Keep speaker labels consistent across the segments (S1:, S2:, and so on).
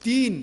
S1: 3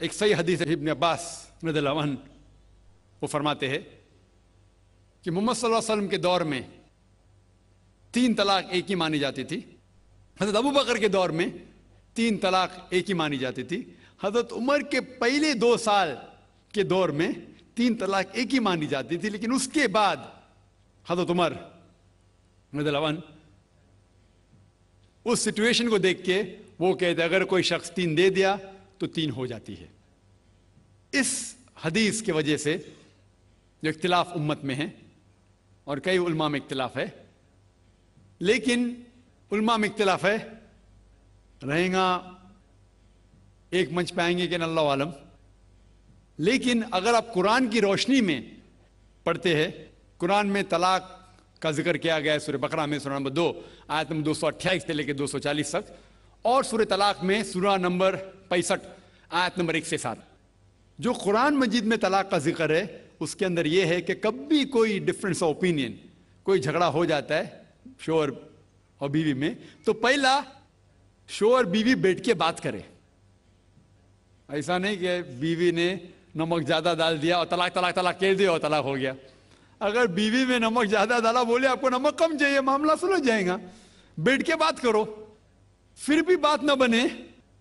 S1: ایک صحیح حدیث ہے ابن عباس رضی اللہ عنہ، وہ فرماتے ہیں کہ محمد صلی اللہ علیہ وسلم کے دور میں 3 طلاق ایک ہی مانی جاتی تھی، حضرت ابو بکر کے دور میں 3 طلاق ایک ہی مانی جاتی تھی، حضرت عمر کے پہلے 2 سال کے دور میں 3 طلاق ایک ہی مانی جاتی تھی، لیکن اس کے بعد حضرت عمر رضی اللہ عنہ اس سچویشن کو دیکھ کے وہ کہتے اگر کوئی شخص 3 دے دیا تو 3 ہو جاتی ہے۔ اس حدیث کی وجہ سے جو اختلاف امت میں ہے اور کئی علماء میں اختلاف ہے، لیکن علماء میں اختلاف ہے رہیں گا ایک منچ پہ آئیں گے کہ اللہ عالم، لیکن اگر آپ قرآن کی روشنی میں پڑھتے ہیں، قرآن میں طلاق کا ذکر کیا گیا ہے سورہ بقرہ میں سورہ نمبر 2 آیت نمبر 228 سے لے کے 240 تک، اور سورہ طلاق میں سورہ نمبر 65 آیت نمبر 1 سے 7۔ جو قرآن مجید میں طلاق کا ذکر ہے اس کے اندر یہ ہے کہ کبھی کوئی ڈفرینس آف اوپینین، کوئی جھگڑا ہو جاتا ہے شوہر اور بیوی میں، تو پہلا شوہر بیوی بیٹھ کے بات کرے۔ ایسا نہیں کہ بیوی نے نمک زیادہ ڈال دیا اور طلاق طلاق طلاق کہہ دیا اور طلاق ہو گیا۔ اگر بیوی میں نمک زیادہ ڈالا، بولے آپ کو نمک کم چاہیے، معاملہ سلجھ جائے گا، بیٹھ کے بات کرو۔ پھر بھی بات نہ بنے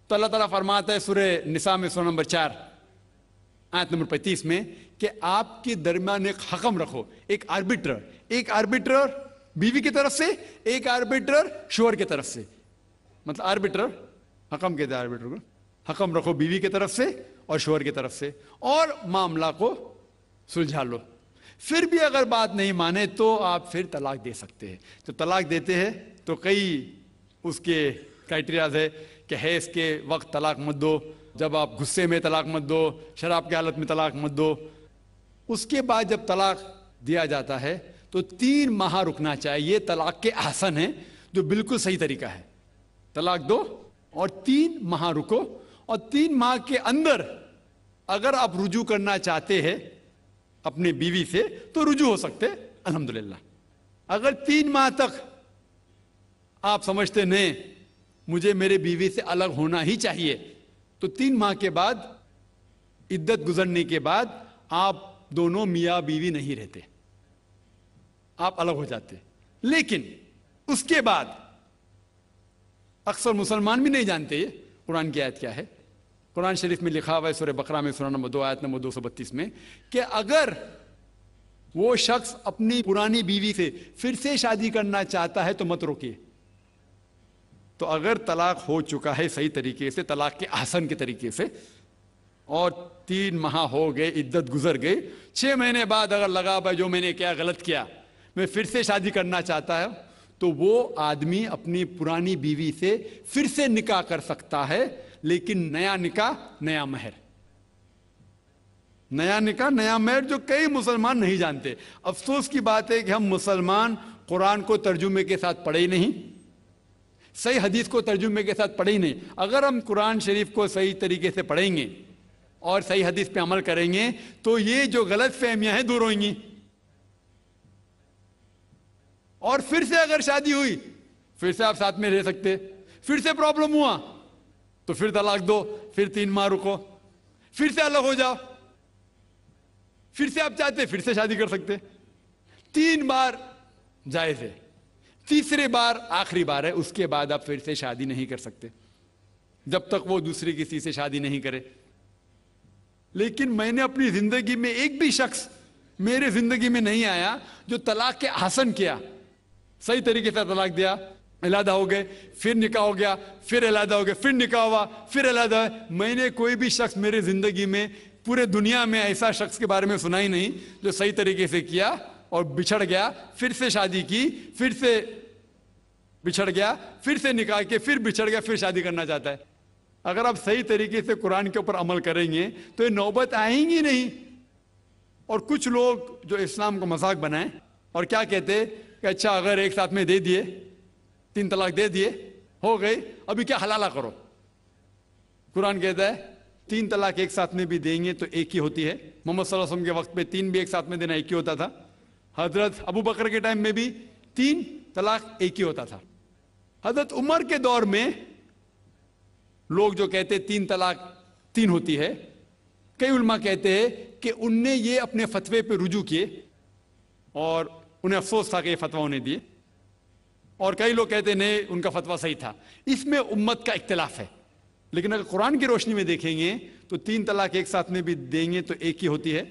S1: تو اللہ تعالیٰ فرماتا ہے سورہ نساء میں سورہ نمبر 4 آیت نمبر 35 میں کہ آپ کے درمیان ایک حکم رکھو، ایک آربیٹر بیوی کی طرف سے، ایک آربیٹر شوہر کی طرف سے۔ مطلب آربیٹر، حکم کہتے ہیں آربیٹر کو، حکم رکھو بیوی کی طرف سے اور شوہر کی طرف سے، اور معاملہ کو سلجھا لو۔ پھر بھی اگر بات نہیں مانے تو آپ پھر طلاق دے سکتے ہیں۔ تو طلاق دیتے ہیں تو کئی اس کے کرائٹیریاز ہے کہ حیض کے وقت طلاق مت دو، جب آپ غصے میں طلاق مت دو، شراب کی حالت میں طلاق مت دو۔ اس کے بعد جب طلاق دیا جاتا ہے تو 3 ماہ رکنا چاہیے۔ طلاق کے احسن ہے جو بالکل صحیح طریقہ ہے، طلاق دو اور 3 ماہ رکو، اور 3 ماہ کے اندر اگر آپ رجوع کرنا چاہتے ہیں اپنی بیوی سے تو رجوع ہو سکتے الحمدللہ۔ اگر 3 ماہ تک آپ سمجھتے نہیں مجھے میرے بیوی سے الگ ہونا ہی چاہیے، تو 3 ماہ کے بعد عدت گزرنے کے بعد آپ دونوں میاں بیوی نہیں رہتے، آپ الگ ہو جاتے۔ لیکن اس کے بعد اکثر مسلمان بھی نہیں جانتے یہ قرآن کی آیت کیا ہے۔ قرآن شریف میں لکھا ہوا ہے سورہ بقرہ میں سورہ نمبر 2 آیت نمبر 232 میں کہ اگر وہ شخص اپنی پرانی بیوی سے پھر سے شادی کرنا چاہتا ہے تو مت روکیے۔ تو اگر طلاق ہو چکا ہے صحیح طریقے سے، طلاق کے احسن کے طریقے سے، اور 3 ماہ ہو گئے، عدت گزر گئی، 6 مہینے بعد اگر لگا بھائی جو میں نے کیا غلط کیا، میں پھر سے شادی کرنا چاہتا ہوں، تو وہ آدمی اپنی پرانی بیوی سے پھر سے نکاح کر سکتا ہے، لیکن نیا نکاح نیا مہر، نیا نکاح نیا مہر، جو کئی مسلمان نہیں جانتے۔ افسوس کی بات ہے کہ ہم مسلمان قرآن کو ترجمے کے ساتھ پڑھے ہی نہیں، صحیح حدیث کو ترجمے کے ساتھ پڑھے ہی نہیں۔ اگر ہم قرآن شریف کو صحیح طریقے سے پڑھیں گے اور صحیح حدیث پہ عمل کریں گے تو یہ جو غلط فہمیاں ہیں دور ہوئیں گی۔ اور پھر سے اگر شادی ہوئی، پھر سے آپ ساتھ میں رہ سکتے، پھر سے پرابلم ہوا تو پھر طلاق دو، پھر 3 ماہ رکو، پھر سے الگ ہو جاؤ، پھر سے آپ چاہتے پھر سے شادی کر سکتے۔ 3 بار جائز ہے، تیسرے بار آخری بار ہے، اس کے بعد آپ پھر سے شادی نہیں کر سکتے جب تک وہ دوسری کسی سے شادی نہیں کرے۔ لیکن میں نے اپنی زندگی میں ایک بھی شخص میرے زندگی میں نہیں آیا جو طلاق کے احسن کیا، صحیح طریقے سے طلاق دیا، علیحدہ ہو گئے، پھر نکاح ہو گیا، پھر علیحدہ ہو گئے، پھر نکاح ہوا، پھر علیحدہ ہے۔ میں نے کوئی بھی شخص میرے زندگی میں پورے دنیا میں ایسا شخص کے بارے میں سنا ہی نہیں جو صحیح طریقے سے کیا اور بچھڑ گیا، پھر سے شادی کی، پھر سے بچھڑ گیا، پھر سے نکاح کے، پھر بچھڑ گیا، پھر شادی کرنا چاہتا ہے۔ اگر آپ صحیح طریقے سے قرآن کے اوپر عمل کریں گے تو یہ نوبت آئیں گی نہیں۔ اور کچھ لوگ جو اسلام کو مذاق بنائیں اور کیا کہتے کہ اچھا اگر ایک ساتھ میں دے دیے، 3 طلاق دے دیے، ہو گئی، ابھی کیا حلالہ کرو۔ قرآن کہتا ہے 3 طلاق ایک ساتھ میں بھی دیں گے تو ایک ہی ہوتی ہے۔ محمد صلی اللہ علیہ وسلم کے وقت میں 3 بھی ایک ساتھ میں دینا ایک ہی ہوتا تھا۔ حضرت ابو بکر کے ٹائم میں بھی 3 طلاق ایک ہی ہوتا تھا۔ حضرت عمر کے دور میں لوگ جو کہتے 3 طلاق 3 ہوتی ہے. کئی علماء کہتے ہیں کہ ان نے یہ اپنے فتوے پہ رجوع کیے اور انہیں افسوس تھا کہ یہ فتویٰ انہیں دیے, اور کئی لوگ کہتے ہیں نہیں ان کا فتویٰ صحیح تھا. اس میں امت کا اختلاف ہے. لیکن اگر قرآن کی روشنی میں دیکھیں گے تو 3 طلاق ایک ساتھ میں بھی دیں گے تو ایک ہی ہوتی ہے.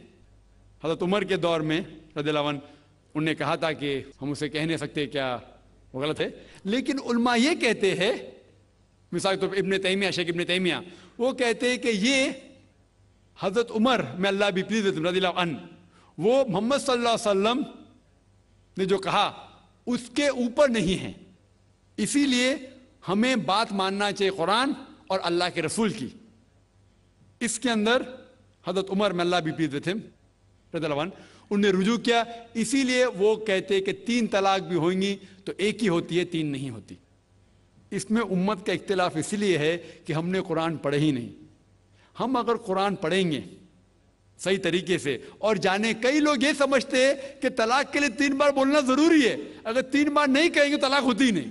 S1: حضرت عمر کے دور میں رضی اللہ عنہ انہوں نے کہا تھا کہ ہم اسے کہہ نہیں سکتے, کیا وہ غلط ہے. لیکن علماء یہ کہتے ہیں, مثال کے طور پر ابن تیمیہ, شیخ ابن تیمیہ, وہ کہتے ہیں کہ یہ حضرت عمر میں اللہ بھی پلیز رضی اللہ عنہ, وہ محمد صلی اللہ علیہ وسلم نے جو کہا اس کے اوپر نہیں ہے. اسی لیے ہمیں بات ماننا چاہیے قرآن اور اللہ کے رسول کی. اس کے اندر حضرت عمر میں اللہ بھی پلیز رضی اللہ عنہ انہوں نے رجوع کیا. اسی لیے وہ کہتے کہ 3 طلاق بھی ہوئیں گی تو ایک ہی ہوتی ہے, 3 نہیں ہوتی. اس میں امت کا اختلاف اس لیے ہے کہ ہم نے قرآن پڑھے ہی نہیں. ہم اگر قرآن پڑھیں گے صحیح طریقے سے اور جانے, کئی لوگ یہ سمجھتے ہیں کہ طلاق کے لیے 3 بار بولنا ضروری ہے, اگر 3 بار نہیں کہیں گے طلاق ہوتی ہی نہیں.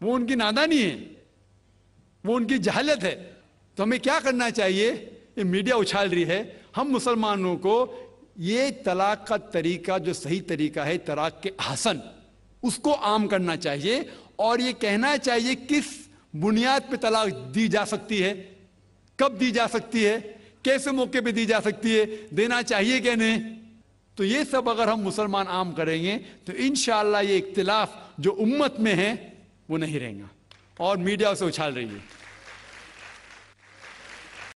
S1: وہ ان کی نادانی ہے, وہ ان کی جہالت ہے. تو ہمیں کیا کرنا چاہیے؟ یہ میڈیا اچھال رہی ہے, ہم مسلمانوں کو یہ طلاق کا طریقہ جو صحیح طریقہ ہے طلاق کے احسن, اس کو عام کرنا چاہیے اور یہ کہنا چاہیے کس بنیاد پہ طلاق دی جا سکتی ہے, کب دی جا سکتی ہے, کیسے موقع پہ دی جا سکتی ہے, دینا چاہیے کہ نہیں. تو یہ سب اگر ہم مسلمان عام کریں گے تو انشاءاللہ یہ اختلاف جو امت میں ہے وہ نہیں رہیں گا, اور میڈیا اسے اچھال رہی ہے.